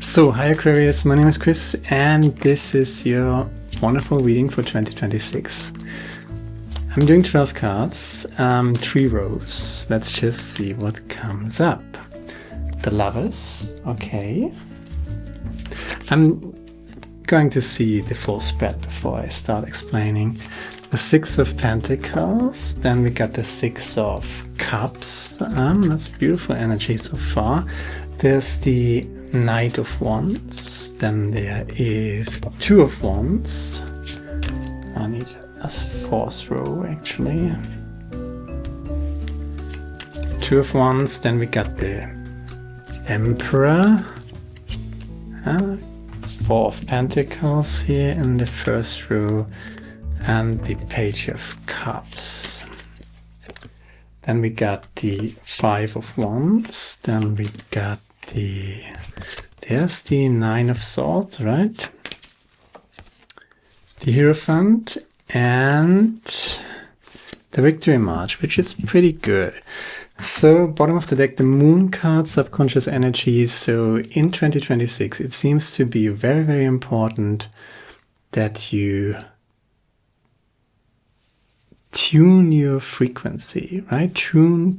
So, hi Aquarius, my name is Chris and this is your wonderful reading for 2026. I'm doing 12 cards, 3 rows. Let's just see what comes up. The Lovers, okay. I'm going to see the full spread before I start explaining. The 6 of Pentacles, then we got the 6 of Cups. That's beautiful energy so far. There's the Knight of Wands, then there is 2 of Wands. I need a 4th row actually. 2 of Wands, then we got the Emperor. 4 of Pentacles here in the first row, and the Page of Cups. Then we got the 5 of Wands, then we got there's the 9 of Swords, right? The Hierophant and the Victory March, which is pretty good. So, bottom of the deck, the Moon card, subconscious energy. So, in 2026, it seems to be very, very important that you tune your frequency, right? Tune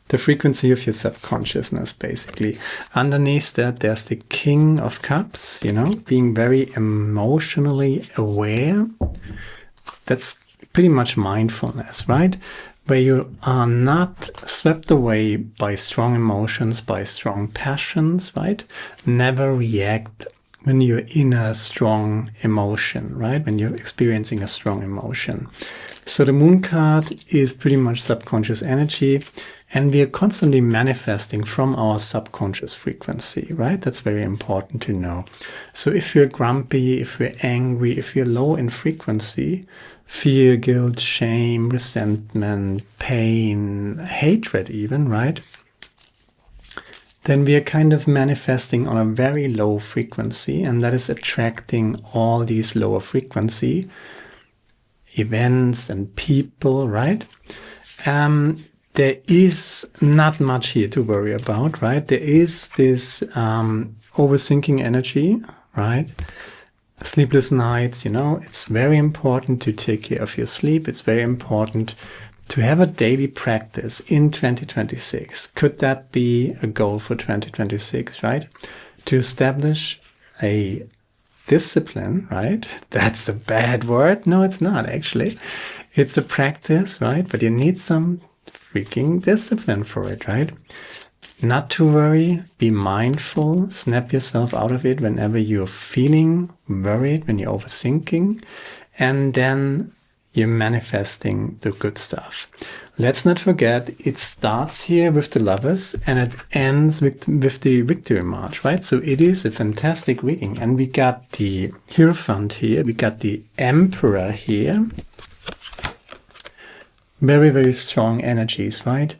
the frequency of your subconsciousness, basically. Underneath that, there's the King of Cups, you know, being very emotionally aware. That's pretty much mindfulness, right? Where you are not swept away by strong emotions, by strong passions, right? Never react when you're in a strong emotion, right? When you're experiencing a strong emotion. So the Moon card is pretty much subconscious energy, and we are constantly manifesting from our subconscious frequency, right? That's very important to know. So if you're grumpy, if you're angry, if you're low in frequency, fear, guilt, shame, resentment, pain, hatred even, right? Then we are kind of manifesting on a very low frequency, and that is attracting all these lower frequency events and people, right? There is not much here to worry about, right? There is this overthinking energy, right? Sleepless nights, you know, it's very important to take care of your sleep. It's very important to have a daily practice in 2026. Could that be a goal for 2026, right? To establish a discipline, right? That's a bad word. No, it's not actually. It's a practice, right? But you need some freaking discipline for it, right? Not to worry, be mindful, snap yourself out of it whenever you're feeling worried, when you're overthinking, and then you're manifesting the good stuff. Let's not forget, it starts here with the Lovers and it ends with the Victory March, right? So it is a fantastic reading. And we got the Hierophant here, we got the Emperor here. Very, very strong energies, right?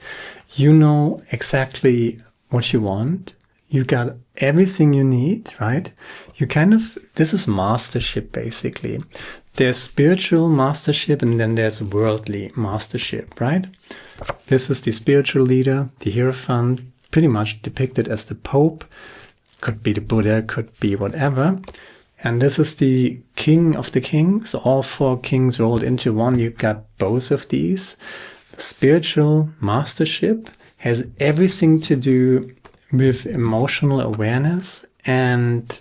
You know exactly what you want. You got everything you need, right? You kind of, this is mastership basically. There's spiritual mastership and then there's worldly mastership, right? This is the spiritual leader, the Hierophant, pretty much depicted as the Pope. Could be the Buddha, could be whatever. And this is the King of the Kings, all 4 kings rolled into one. You got both of these. The spiritual mastership has everything to do with emotional awareness and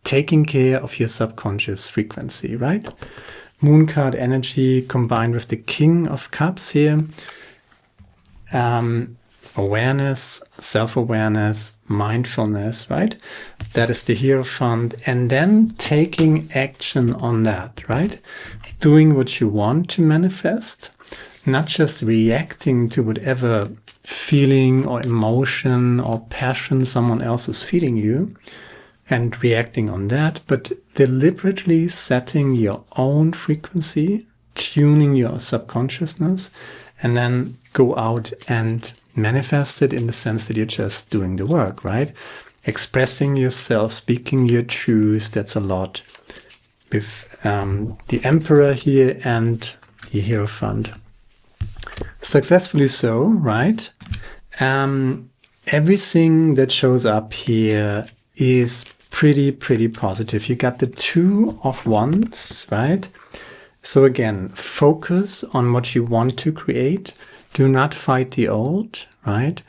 taking care of your subconscious frequency, right? Moon card energy combined with the King of Cups here. Awareness, self-awareness, mindfulness, right? That is the Hierophant. And then taking action on that, right? Doing what you want to manifest, not just reacting to whatever feeling or emotion or passion someone else is feeding you and reacting on that, but deliberately setting your own frequency, tuning your subconsciousness, and then go out and manifest it in the sense that you're just doing the work, right? Expressing yourself, speaking your truth, that's a lot with the Emperor here and the Hierophant. Successfully so, right? Everything that shows up here is pretty positive. You got the Two of Wands, right? So again, focus on what you want to create. Do not fight the old, right?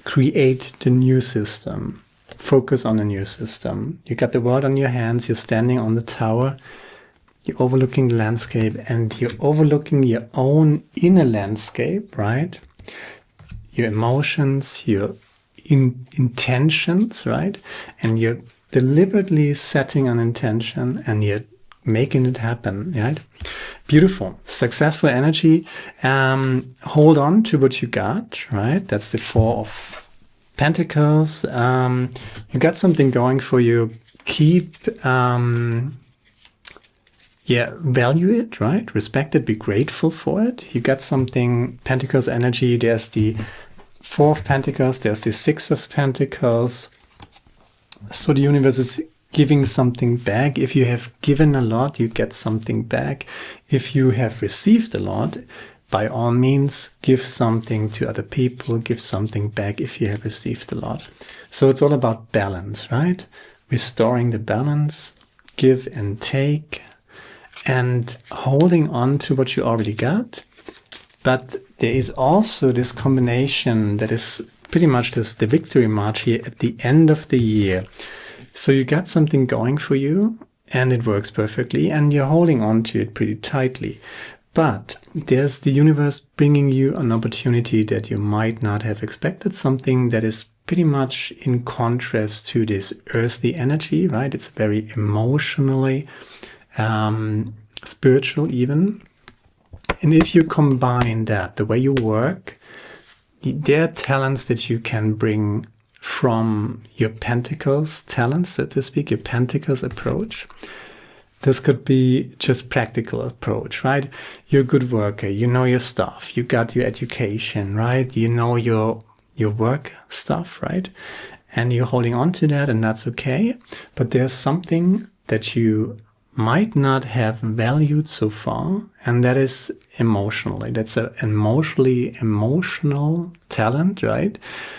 Create the new system. Focus on the new system. You got the world on your hands. You're standing on the tower. You're overlooking the landscape, and you're overlooking your own inner landscape, right? Your emotions, your intentions, right? And you're deliberately setting an intention and you're making it happen, right? Beautiful, successful energy. Hold on to what you got, right? That's the Four of Pentacles. You got something going for you. Keep, value it, right? Respect it, be grateful for it. You got something, Pentacles energy. There's the Four of Pentacles, there's the Six of Pentacles. So the universe is giving something back. If you have given a lot, you get something back. If you have received a lot, by all means, give something to other people, give something back if you have received a lot. So it's all about balance, right? Restoring the balance, give and take, and holding on to what you already got. But there is also this combination that is pretty much the victory march here at the end of the year. So you got something going for you and it works perfectly and you're holding on to it pretty tightly. But there's the universe bringing you an opportunity that you might not have expected, something that is pretty much in contrast to this earthly energy, right? It's very emotionally, spiritual even. And if you combine that, the way you work, there are talents that you can bring from your Pentacles talents, so to speak, your Pentacles approach. This could be just practical approach, right? You're a good worker, you know your stuff, you got your education, right? You know your work stuff, right? And you're holding on to that, and that's okay. But there's something that you might not have valued so far, and that is emotionally. That's an emotional talent, right?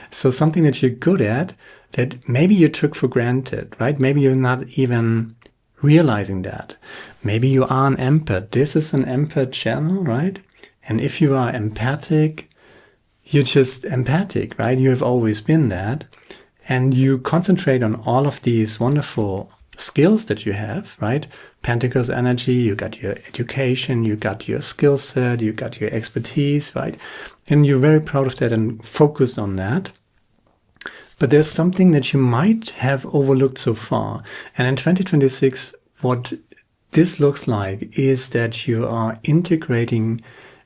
So something that you're good at that maybe you took for granted, right? Maybe you're not even realizing that. Maybe you are an empath. This is an empath channel, right? And if you are empathic, you're just empathic, right? You have always been that. And you concentrate on all of these wonderful skills that you have, right? Pentacles energy, you got your education, you got your skill set, you got your expertise, right? And you're very proud of that and focused on that. But there's something that you might have overlooked so far. And in 2026, what this looks like is that you are integrating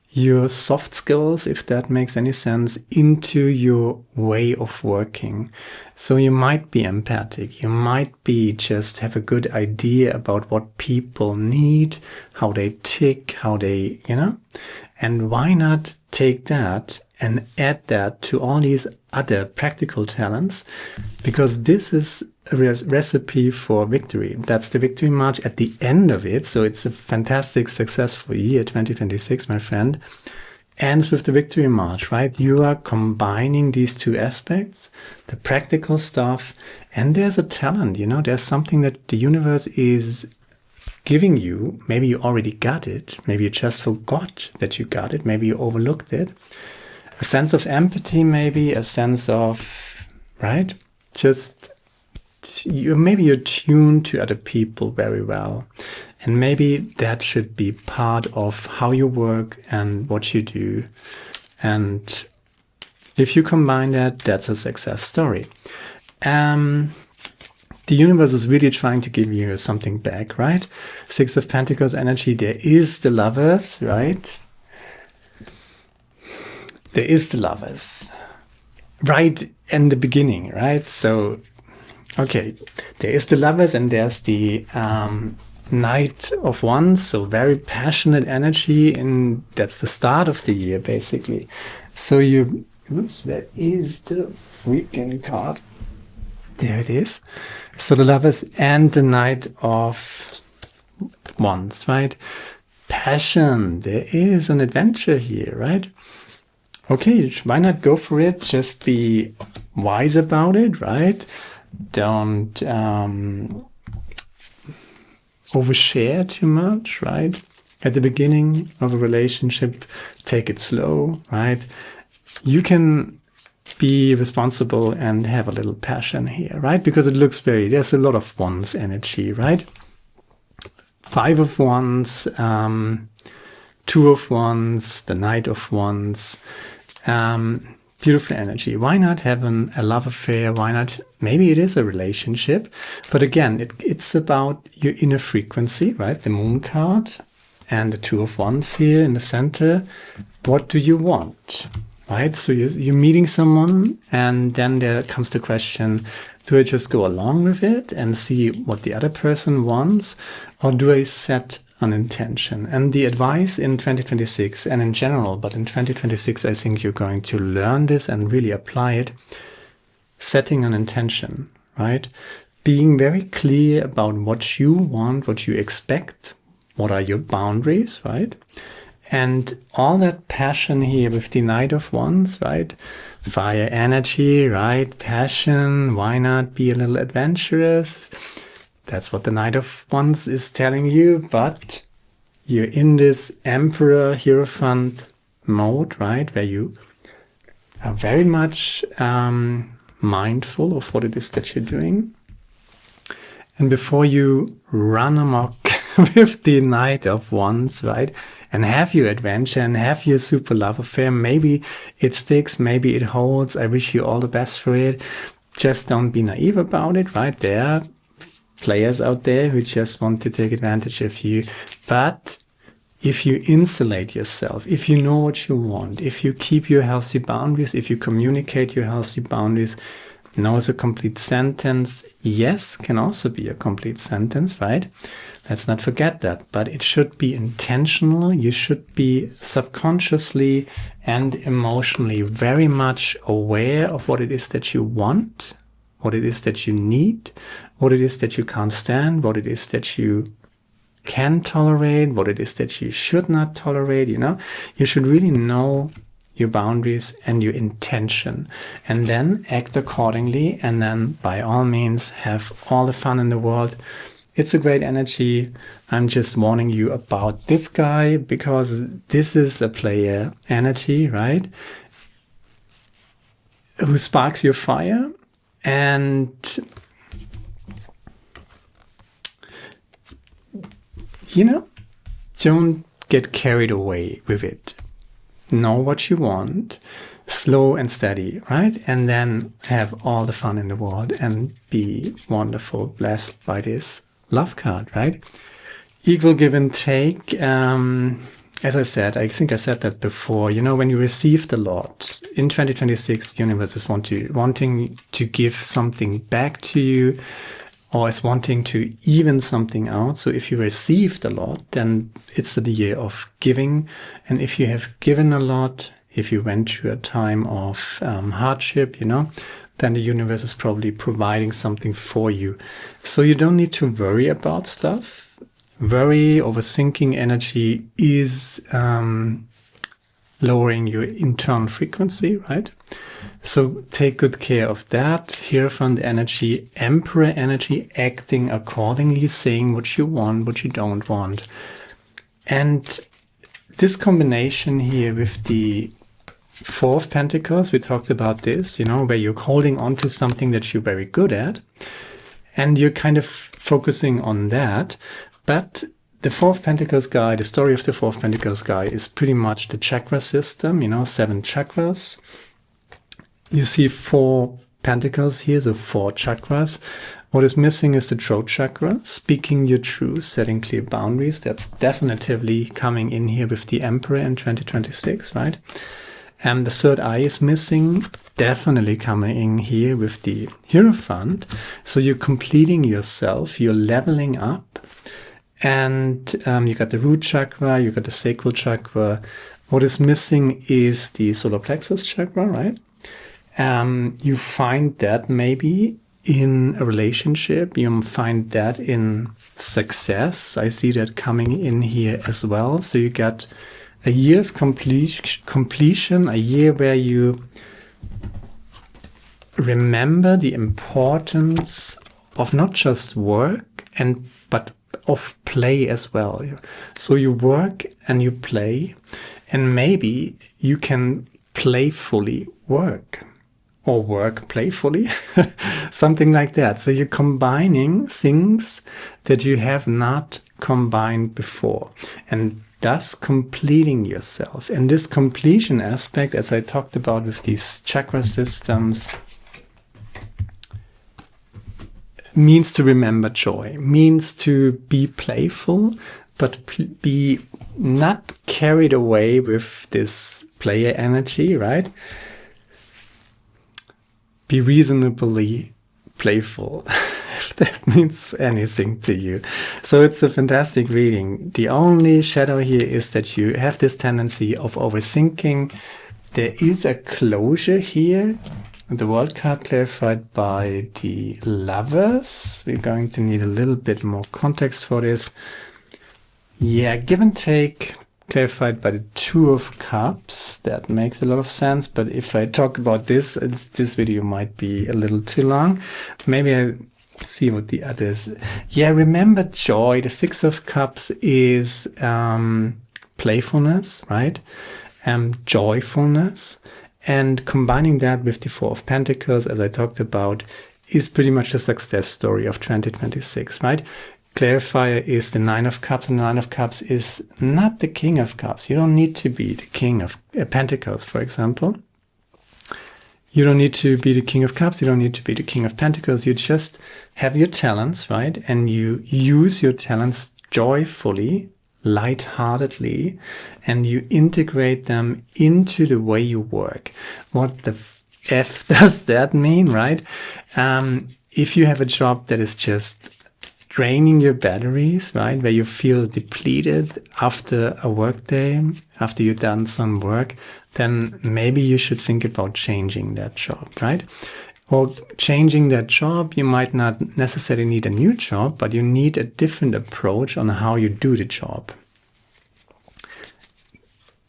your soft skills, if that makes any sense, into your way of working. So you might be empathic, you might be just have a good idea about what people need, how they tick, how they, and why not take that and add that to all these other practical talents, because this is a recipe for victory. That's the victory march at the end of it. So it's a fantastic, successful year, 2026, my friend. Ends with the victory march, right? You are combining these two aspects, the practical stuff, and there's a talent, there's something that the universe is giving you. Maybe you already got it. Maybe you just forgot that you got it. Maybe you overlooked it. A sense of empathy, maybe a sense of, right? Just maybe you're tuned to other people very well. And maybe that should be part of how you work and what you do. And if you combine that, that's a success story. The universe is really trying to give you something back, right? Six of Pentacles energy, there is the Lovers, right? There is the Lovers right in the beginning, right? So, okay, there is the Lovers and there's the Knight of Wands, so very passionate energy, and that's the start of the year, basically. So where is the freaking card? There it is. So the Lovers and the Knight of Wands, right? Passion, there is an adventure here, right? okay, why not go for it? Just be wise about it, right? Don't overshare too much, right? At the beginning of a relationship, take it slow, right? You can be responsible and have a little passion here, right? Because it looks there's a lot of wands energy, right? 5 of Wands, 2 of Wands, the Knight of Wands. Beautiful energy. Why not have a love affair? Why not? Maybe it is a relationship. But again, it's about your inner frequency, right? The Moon card and the 2 of Wands here in the center. What do you want? Right? So you're meeting someone, and then there comes the question, do I just go along with it and see what the other person wants? Or do I set an intention? And the advice in 2026 and in general, but in 2026, I think you're going to learn this and really apply it. Setting an intention, right? Being very clear about what you want, what you expect, what are your boundaries, right? And all that passion here with the Knight of Wands, right? Fire energy, right? Passion, why not be a little adventurous? That's what the Knight of Wands is telling you, but you're in this Emperor Hierophant mode, right? Where you are very much mindful of what it is that you're doing. And before you run amok with the Knight of Wands, right? And have your adventure and have your super love affair. Maybe it sticks, maybe it holds. I wish you all the best for it. Just don't be naive about it, right? There are players out there who just want to take advantage of you. But if you insulate yourself, if you know what you want, if you keep your healthy boundaries, if you communicate your healthy boundaries, no is a complete sentence. Yes can also be a complete sentence, right? Let's not forget that. But it should be intentional. You should be subconsciously and emotionally very much aware of what it is that you want, what it is that you need, what it is that you can't stand, what it is that you can tolerate, what it is that you should not tolerate, you know? You should really know your boundaries and your intention, and then act accordingly, and then by all means have all the fun in the world. It's a great energy. I'm just warning you about this guy because this is a player energy, right? Who sparks your fire, and you know, don't get carried away with it. Know what you want, slow and steady, right? And then have all the fun in the world and be wonderful, blessed by this love card, right? Equal give and take. As I said, I think I said that before, you know, when you received a lot, in 2026, the universe is wanting to give something back to you, or is wanting to even something out. So if you received a lot, then it's the year of giving. And if you have given a lot, if you went through a time of hardship, you know, then the universe is probably providing something for you. So you don't need to worry about stuff. Worry, overthinking energy is lowering your internal frequency, right? So take good care of that. Hierophant energy, Emperor energy, acting accordingly, saying what you want, what you don't want. And this combination here with the 4 of Pentacles, we talked about this, you know, where you're holding on to something that you're very good at, and you're kind of focusing on that. But the 4 of Pentacles guy, the story of the 4 of Pentacles guy is pretty much the chakra system, you know, 7 chakras. You see 4 pentacles here, so 4 chakras. What is missing is the throat chakra, speaking your truth, setting clear boundaries. That's definitively coming in here with the Emperor in 2026, right? And the third eye is missing, definitely coming in here with the Hierophant. So you're completing yourself, you're leveling up. And you got the root chakra, you got the sacral chakra. What is missing is the solar plexus chakra, right? You find that maybe in a relationship, you find that in success. I see that coming in here as well. So you got a year of completion, a year where you remember the importance of not just work but of play as well. So you work and you play, and maybe you can playfully work, or work playfully, something like that. So you're combining things that you have not combined before, and thus completing yourself. And this completion aspect, as I talked about with these chakra systems, means to remember joy, means to be playful, but be not carried away with this player energy, right? Be reasonably playful, if that means anything to you. So it's a fantastic reading. The only shadow here is that you have this tendency of overthinking. There is a closure here. The World card clarified by the Lovers. We're going to need a little bit more context for this. Yeah, give and take clarified by the Two of Cups. That makes a lot of sense, but if I talk about this, this video might be a little too long. Maybe I see what the others. Yeah, remember joy. The Six of Cups is playfulness, right? Joyfulness. And combining that with the Four of Pentacles, as I talked about, is pretty much the success story of 2026, right? Clarifier is the Nine of Cups, and the Nine of Cups is not the King of Cups. You don't need to be the King of Pentacles, for example. You don't need to be the King of Cups. You don't need to be the King of Pentacles. You just have your talents, right? And you use your talents joyfully, lightheartedly, and you integrate them into the way you work. What the F does that mean, right? If you have a job that is just draining your batteries, right, where you feel depleted after a work day, after you've done some work, then maybe you should think about changing that job, right? Or changing that job, you might not necessarily need a new job, but you need a different approach on how you do the job.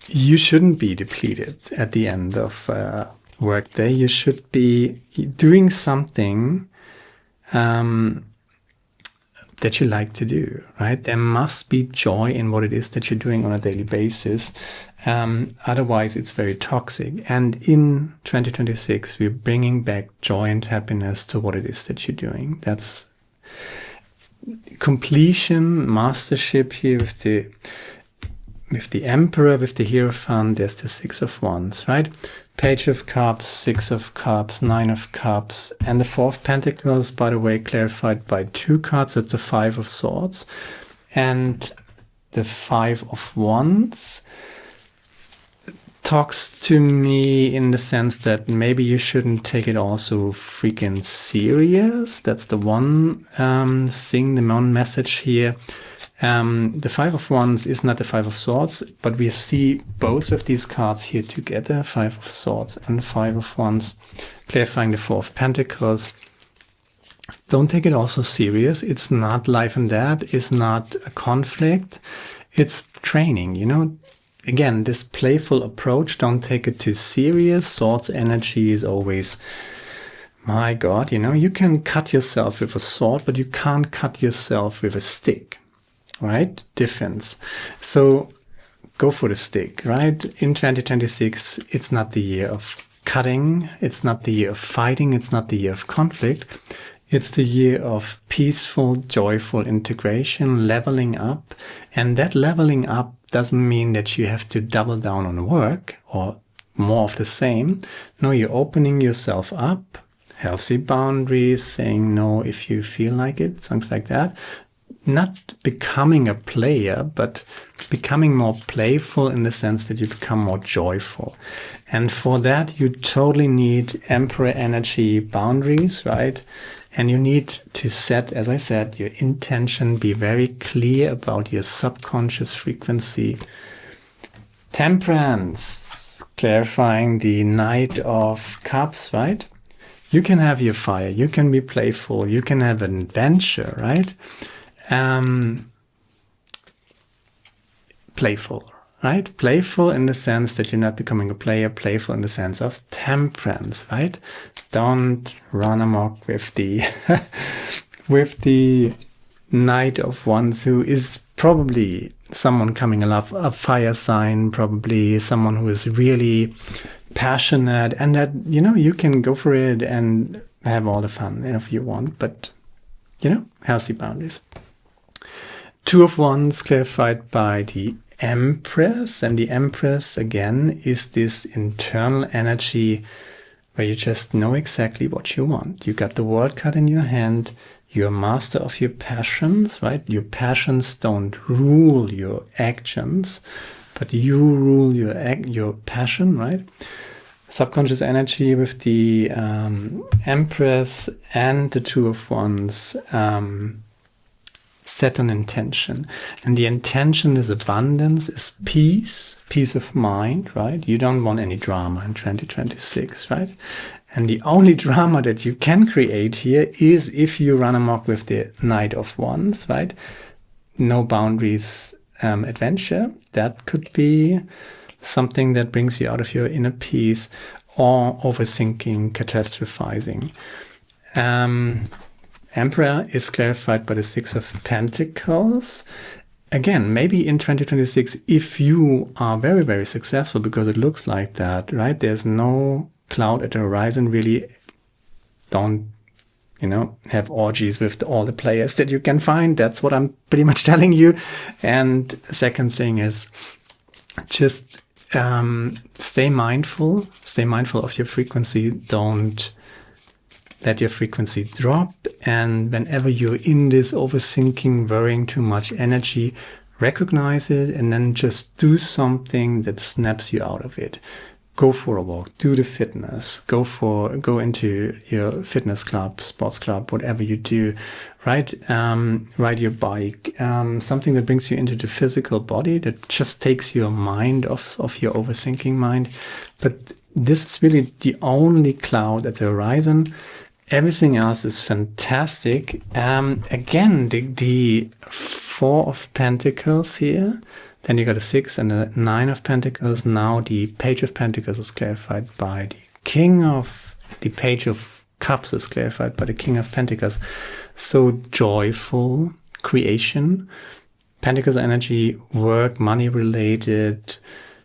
You shouldn't be depleted at the end of a work day. You should be doing something that you like to do, right? There must be joy in what it is that you're doing on a daily basis. Otherwise, it's very toxic. And in 2026, we're bringing back joy and happiness to what it is that you're doing. That's completion, mastership here with the Emperor, with the Hierophant. There's the Six of Wands, right? Page of Cups, Six of Cups, Nine of Cups, and the Four of Pentacles, by the way, clarified by two cards. That's the Five of Swords. And the Five of Wands talks to me in the sense that maybe you shouldn't take it all so freaking serious. That's the one thing, the one message here. The Five of Wands is not the Five of Swords, but we see both of these cards here together, Five of Swords and Five of Wands, clarifying the Four of Pentacles. Don't take it all so serious. It's not life and death. It's not a conflict. It's training, you know. Again, this playful approach, don't take it too serious. Swords energy is always, my God, you know, you can cut yourself with a sword, but you can't cut yourself with a stick. Right? Difference. So go for the stick, right? In 2026, it's not the year of cutting. It's not the year of fighting. It's not the year of conflict. It's the year of peaceful, joyful integration, leveling up. And that leveling up doesn't mean that you have to double down on work or more of the same. No, you're opening yourself up, healthy boundaries, saying no if you feel like it, things like that. Not becoming a player, but becoming more playful in the sense that you become more joyful. And for that, you totally need Emperor energy boundaries, right? And you need to set, as I said, your intention, be very clear about your subconscious frequency. Temperance, clarifying the Knight of Cups, right? You can have your fire, you can be playful, you can have an adventure, right? Playful, right? Playful in the sense that you're not becoming a player, playful in the sense of temperance, right? Don't run amok with the with the Knight of Wands, who is probably someone coming off a fire sign, probably someone who is really passionate, and that, you know, you can go for it and have all the fun if you want, but, you know, healthy boundaries. Two of Wands clarified by the Empress, and the Empress again is this internal energy where you just know exactly what you want. You got the World card in your hand. You're a master of your passions, right? Your passions don't rule your actions, but you rule your passion, right? Subconscious energy with the Empress and the Two of Wands set an intention. And the intention is abundance, is peace, peace of mind, right? You don't want any drama in 2026, right? And the only drama that you can create here is if you run amok with the Knight of Wands, right? No boundaries adventure. That could be something that brings you out of your inner peace, or overthinking, catastrophizing. Emperor is clarified by the Six of Pentacles. Again, maybe in 2026, if you are very, very successful, because it looks like that, right? There's no cloud at the horizon, really. Don't, you know, have orgies with all the players that you can find. That's what I'm pretty much telling you. And second thing is just stay mindful of your frequency. Don't let your frequency drop. And whenever you're in this overthinking, worrying too much energy, recognize it and then just do something that snaps you out of it. Go for a walk, do the fitness, go into your fitness club, sports club, whatever you do, right? Ride your bike, something that brings you into the physical body, that just takes your mind off your overthinking mind. But this is really the only cloud at the horizon. Everything else is fantastic. Again, the Four of Pentacles here. Then you got a 6 and a 9 of Pentacles. Now the Page of Pentacles is clarified by the Page of Cups is clarified by the King of Pentacles. So joyful creation. Pentacles energy, work, money related,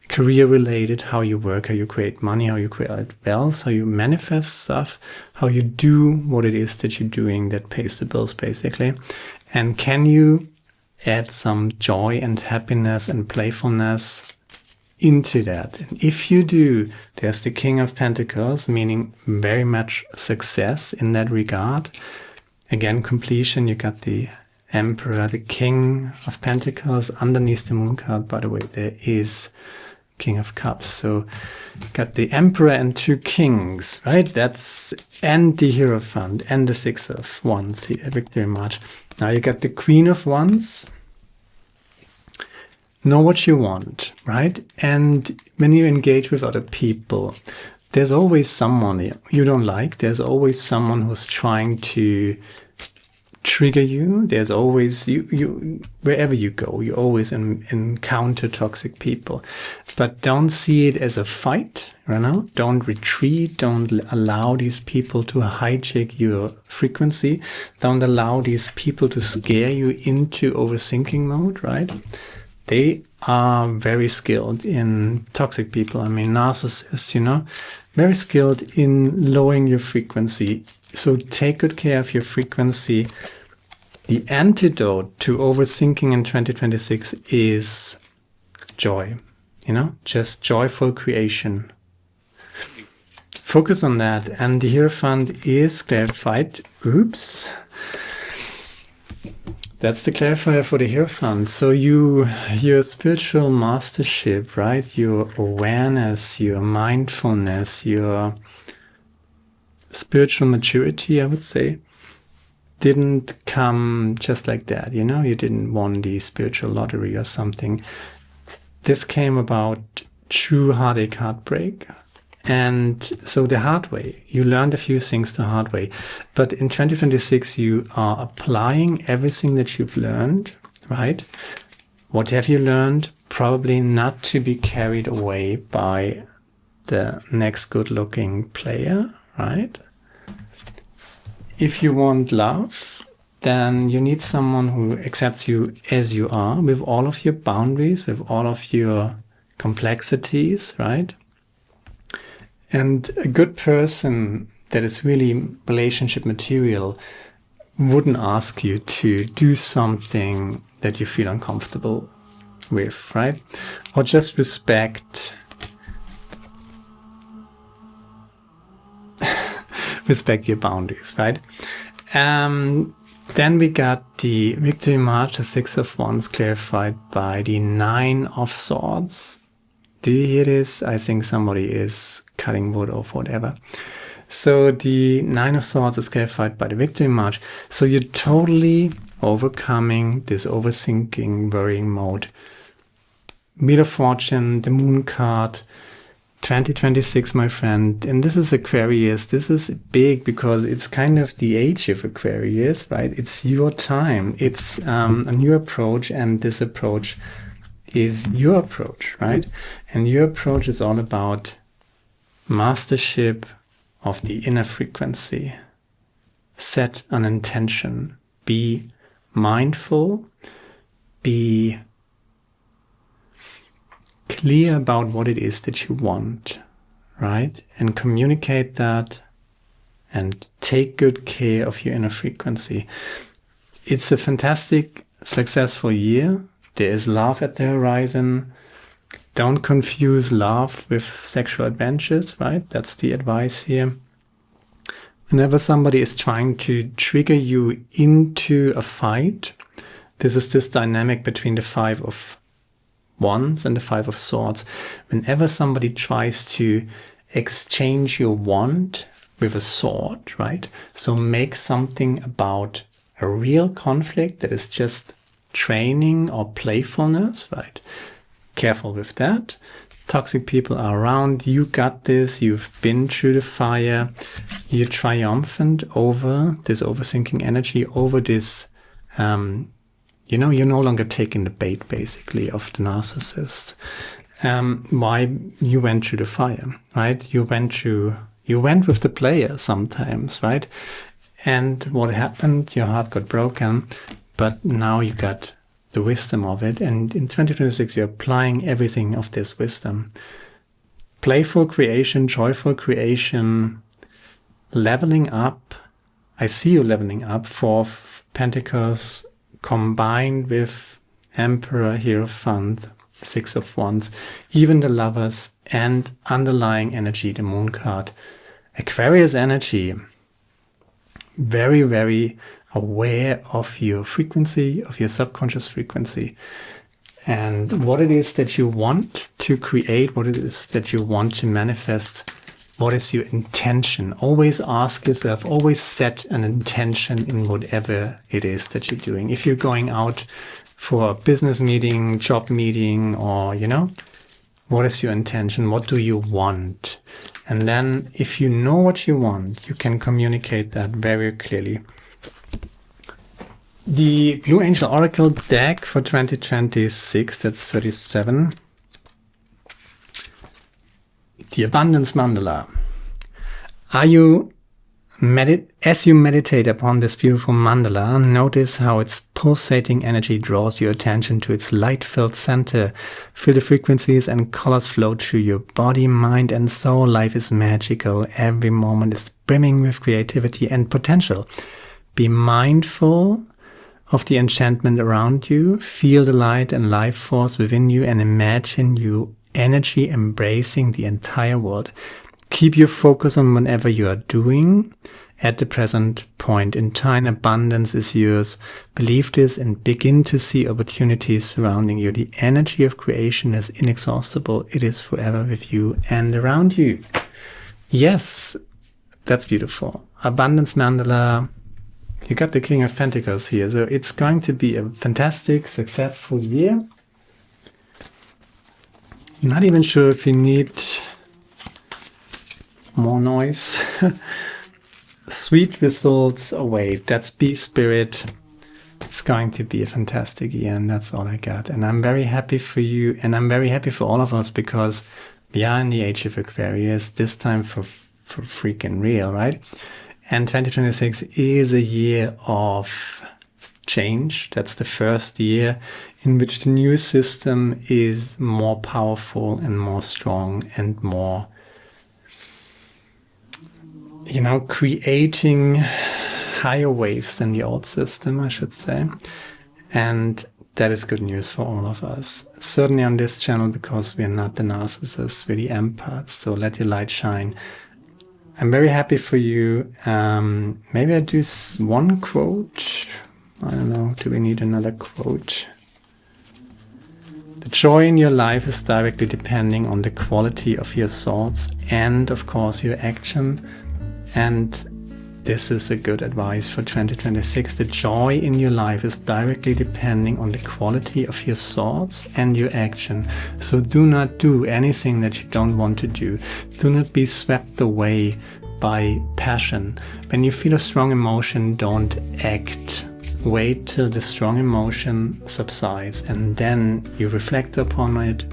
career related, how you work, how you create money, how you create wealth, how you manifest stuff, how you do what it is that you're doing that pays the bills, basically. And can you add some joy and happiness and playfulness into that? And if you do, there's the King of Pentacles, meaning very much success in that regard. Again, completion. You got the Emperor, the King of Pentacles. Underneath the Moon card, by the way, there is King of Cups. So got the Emperor and two Kings, right? That's, and the Hierophant and the Six of Wands here, Victory March. Now you got the Queen of Wands. Know what you want, right? And when you engage with other people, there's always someone you don't like. There's always someone who's trying to trigger you. There's always, you wherever you go, you always encounter toxic people. But don't see it as a fight, you know? Don't retreat. Don't allow these people to hijack your frequency. Don't allow these people to scare you into overthinking mode, right? They are very skilled in toxic people. I mean, narcissists, you know, very skilled in lowering your frequency. So take good care of your frequency. The antidote to overthinking in 2026 is joy, you know, just joyful creation. Focus on that. And the Hierophant is clarified. Oops. That's the clarifier for the Hierophant. So your spiritual mastership, right? Your awareness, your mindfulness, your spiritual maturity, I would say, didn't come just like that. You know, you didn't win the spiritual lottery or something. This came about through heartache, heartbreak. And so the hard way, you learned a few things the hard way. But in 2026, you are applying everything that you've learned, right? What have you learned? probably not to be carried away by the next good-looking player, right? If you want love, then you need someone who accepts you as you are, with all of your boundaries, with all of your complexities, right? And a good person that is really relationship material wouldn't ask you to do something that you feel uncomfortable with, right? Or just respect your boundaries, right? Then we got the Victory March, the 6 of Wands, clarified by the 9 of Swords. Do you hear this? I think somebody is cutting wood or whatever. So the 9 of Swords is clarified by the Victory March. So you're totally overcoming this overthinking, worrying mode. Wheel of Fortune, the Moon card, 2026, my friend. And this is Aquarius. This is big because it's kind of the age of Aquarius, right? It's your time. It's a new approach, and this approach is your approach, right? And your approach is all about mastership of the inner frequency. Set an intention. Be mindful. Be clear about what it is that you want, right? And communicate that and take good care of your inner frequency. It's a fantastic, successful year. There is love at the horizon. Don't confuse love with sexual adventures, right? That's the advice here. Whenever somebody is trying to trigger you into a fight, this is this dynamic between the 5 of Wands and the 5 of Swords. Whenever somebody tries to exchange your wand with a sword, right? So make something about a real conflict that is just training or playfulness, right? Careful with that. Toxic people are around. You got this. You've been through the fire. You're triumphant over this overthinking energy, over this you're no longer taking the bait, basically, of the narcissist. Why? You went through the fire, right? You went with the player sometimes, right? And what happened? Your heart got broken, but now you got the wisdom of it. And in 2026, you're applying everything of this wisdom. Playful creation, joyful creation, leveling up. I see you leveling up. 4 of Pentacles, combined with Emperor, Hierophant, 6 of Wands, even the Lovers, and underlying energy, the Moon card. Aquarius energy, very, very aware of your frequency, of your subconscious frequency, and what it is that you want to create, what it is that you want to manifest. What is your intention? Always ask yourself, always set an intention in whatever it is that you're doing. If you're going out for a business meeting, job meeting, or, what is your intention? What do you want? And then if you know what you want, you can communicate that very clearly. The Blue Angel Oracle deck for 2026, that's 37. The Abundance Mandala. As you meditate upon this beautiful mandala, notice how its pulsating energy draws your attention to its light-filled center. Feel the frequencies and colors flow through your body, mind, and soul. Life is magical. Every moment is brimming with creativity and potential. Be mindful of the enchantment around you. Feel the light and life force within you, and imagine you energy embracing the entire world. Keep your focus on whatever you are doing at the present point in time. Abundance is yours. Believe this and begin to see opportunities surrounding you. The energy of creation is inexhaustible. It is forever with you and around you. Yes, that's beautiful. Abundance Mandala. You got the King of Pentacles here. So it's going to be a fantastic, successful year. I'm not even sure if you need more noise. Sweet results await. That's Bee Spirit. It's going to be a fantastic year, and that's all I got. And I'm very happy for you, and I'm very happy for all of us, because we are in the age of Aquarius, this time for freaking real, right? And 2026 is a year of change. That's the first year in which the new system is more powerful and more strong and more, you know, creating higher waves than the old system, I should say. And that is good news for all of us. Certainly on this channel, because we're not the narcissists, we're the empaths. So let your light shine. I'm very happy for you. Maybe I do one quote. I don't know. Do we need another quote? The joy in your life is directly depending on the quality of your thoughts and, of course, your action. And this is a good advice for 2026. The joy in your life is directly depending on the quality of your thoughts and your action. So do not do anything that you don't want to do. Do not be swept away by passion. When you feel a strong emotion, don't act. Wait till the strong emotion subsides, and then you reflect upon it,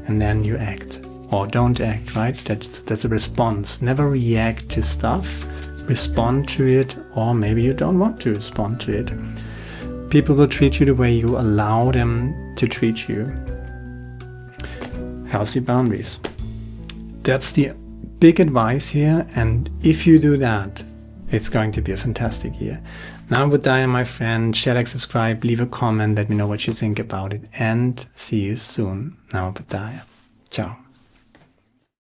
and then you act. Or don't act, right? That's a response. Never react to stuff. Respond to it, or maybe you don't want to respond to it. People will treat you the way you allow them to treat you. Healthy boundaries. That's the big advice here, and if you do that, it's going to be a fantastic year. Now, Budaya, my friend, share, like, subscribe, leave a comment, let me know what you think about it, and see you soon. Now, Budaya. Ciao.